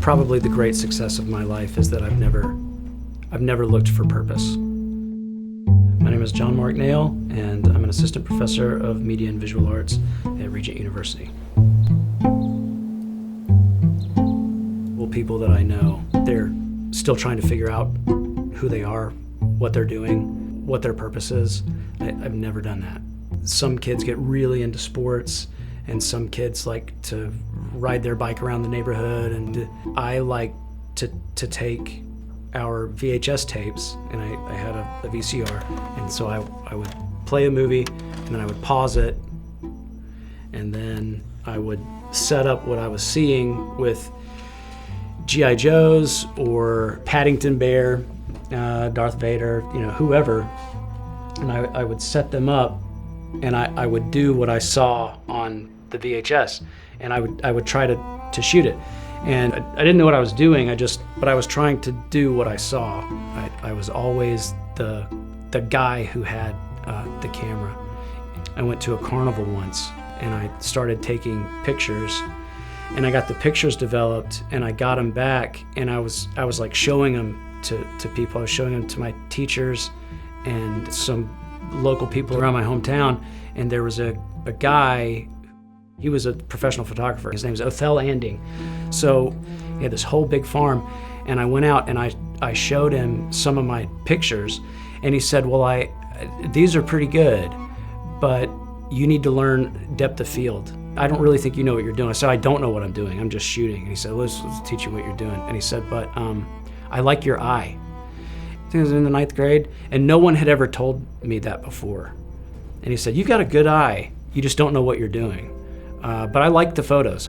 probably the great success of my life is that I've never looked for purpose. My name is Jon Mark Nail, and I'm an assistant professor of media and visual arts at Regent University. Well, people that I know, they're still trying to figure out who they are, what they're doing, what their purpose is. I've never done that. Some kids get really into sports, and some kids like to ride their bike around the neighborhood, and I like to take our VHS tapes, and I had a VCR, and so I would play a movie, and then I would pause it, and then I would set up what I was seeing with G.I. Joes or Paddington Bear, Darth Vader, whoever, and I would set them up, and I would do what I saw on the VHS, and I would try to shoot it. And I didn't know what I was doing, but I was trying to do what I saw. I was always the guy who had the camera. I went to a carnival once, and I started taking pictures, and I got the pictures developed, and I got them back, and I was like showing them to people. I was showing them to my teachers and some local people around my hometown, and there was a guy. He was a professional photographer. His name is Othell Anding. So he had this whole big farm, and I went out and I showed him some of my pictures, and he said, well, these are pretty good, but you need to learn depth of field. I don't really think you know what you're doing. I said, I don't know what I'm doing. I'm just shooting. And he said, let's teach you what you're doing. And he said, but I like your eye. I think I was in the 9th grade, and no one had ever told me that before. And he said, you've got a good eye. You just don't know what you're doing. But I like the photos.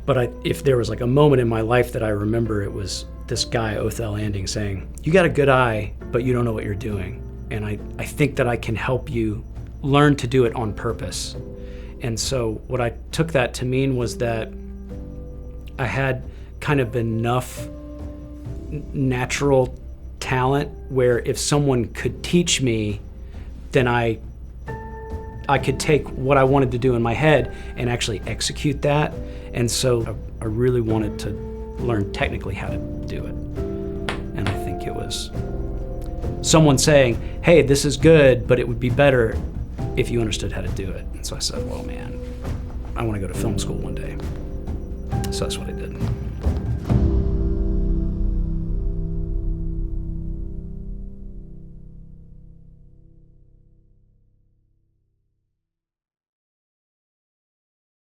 But if there was like a moment in my life that I remember, it was this guy, Othell Anding, saying, you got a good eye, but you don't know what you're doing. And I think that I can help you learn to do it on purpose. And so what I took that to mean was that I had kind of enough natural talent where if someone could teach me, then I could take what I wanted to do in my head and actually execute that. And so I really wanted to learn technically how to do it. And I think it was someone saying, hey, this is good, but it would be better if you understood how to do it. And so I said, well, man, I want to go to film school one day. So that's what I did.